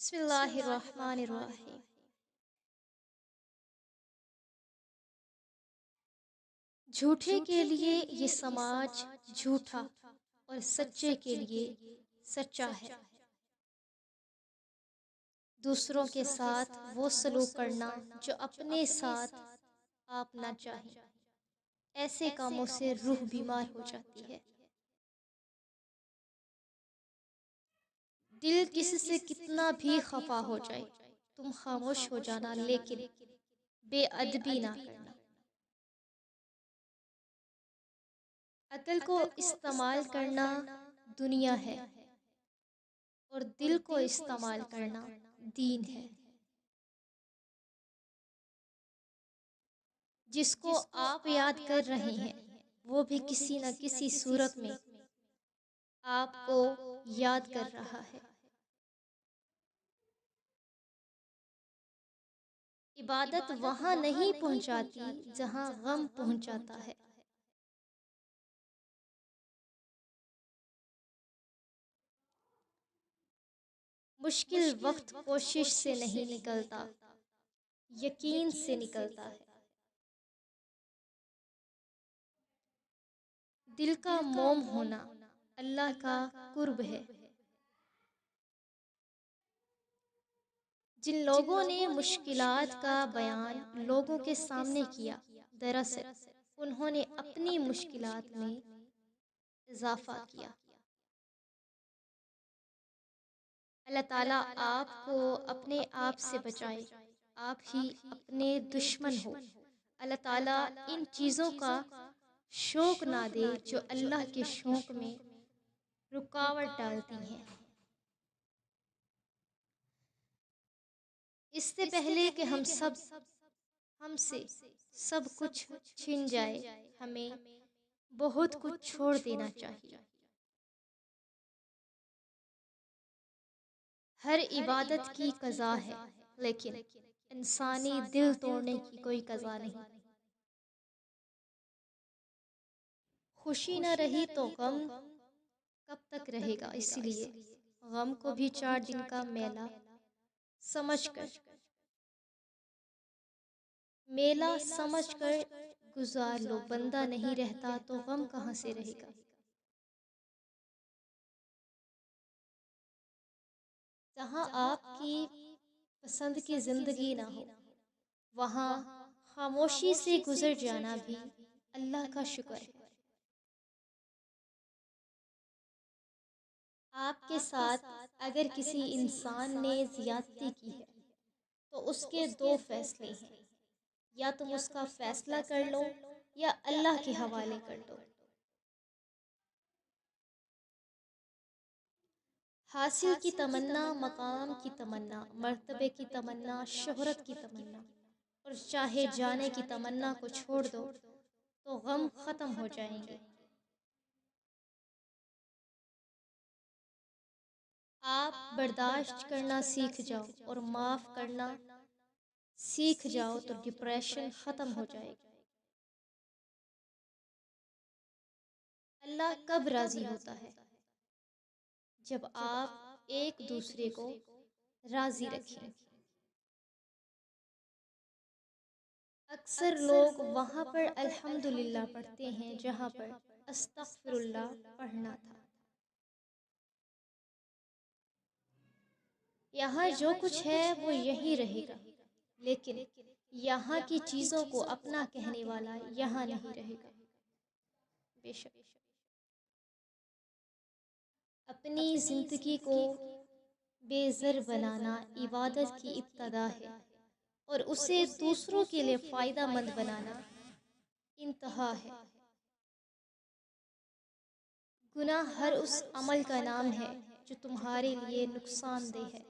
بسم اللہ الرحمن الرحیم۔ جھوٹے کے لیے یہ سماج جھوٹا اور سچے کے لیے سچا ہے۔ دوسروں کے ساتھ وہ سلوک کرنا جو اپنے ساتھ آپ نہ چاہیں، ایسے کاموں سے روح بیمار ہو جاتی ہے۔ دل کسی سے کتنا بھی خفا ہو جائے، تم خاموش ہو جانا، لیکن بے ادبی نہ کرنا۔ عقل کو استعمال کرنا دنیا ہے اور دل کو استعمال کرنا دین ہے۔ جس کو آپ یاد کر رہے ہیں وہ بھی کسی نہ کسی صورت میں آپ کو یاد کر رہا ہے۔ عبادت وہاں نہیں پہنچاتی جہاں غم پہنچاتا ہے۔ مشکل وقت کوشش سے نہیں نکلتا، یقین سے نکلتا ہے۔ دل کا موم ہونا اللہ کا قرب ہے۔ جن لوگوں نے مشکلات کا بیان لوگوں کے سامنے کیا، دراصل انہوں نے اپنی مشکلات میں اضافہ کیا۔ اللہ تعالیٰ آپ کو اپنے آپ سے بچائے، آپ ہی اپنے دشمن ہو۔ اللہ تعالیٰ ان چیزوں کا شوق نہ دے جو اللہ کے شوق میں رکاوٹ ڈالتی ہیں۔ اس سے پہلے کہ ہم سے سب کچھ چھن جائے، ہمیں بہت کچھ چھوڑ دینا چاہیے۔ ہر عبادت کی قضا ہے، لیکن انسانی دل توڑنے کی کوئی قضا نہیں۔ خوشی نہ رہی تو غم کب تک رہے گا، اسی لیے غم کو بھی 4 دن کا میلہ سمجھ کر گزار لو۔ بندہ نہیں رہتا تو غم کہاں سے رہے گا۔ جہاں آپ کی پسند کی زندگی نہ ہو، وہاں خاموشی سے گزر جانا بھی اللہ کا شکر ہے۔ آپ کے ساتھ اگر کسی انسان نے زیادتی کی ہے تو اس کے 2 فیصلے ہیں، یا تم اس کا فیصلہ کر لو یا اللہ کے حوالے کر دو۔ حاصل کی تمنا، مقام کی تمنا، مرتبے کی تمنا، شہرت کی تمنا اور چاہے جانے کی تمنا کو چھوڑ دو تو غم ختم ہو جائیں گے۔ آپ برداشت کرنا سیکھ جاؤ اور معاف کرنا سیکھ جاؤ تو ڈپریشن ختم ہو جائے گا۔ اللہ کب راضی ہوتا ہے؟ جب آپ ایک دوسرے کو راضی رکھیں۔ اکثر لوگ وہاں پر الحمدللہ پڑھتے ہیں جہاں پر استغفر اللہ پڑھنا تھا۔ یہاں جو کچھ ہے وہ یہی رہے گا، لیکن یہاں کی چیزوں کو اپنا کہنے والا یہاں نہیں رہے گا۔ بے شک اپنی زندگی کو بے زر بنانا عبادت کی ابتدا ہے، اور اسے دوسروں کے لیے فائدہ مند بنانا انتہا ہے۔ گناہ ہر اس عمل کا نام ہے جو تمہارے لیے نقصان دہ ہے۔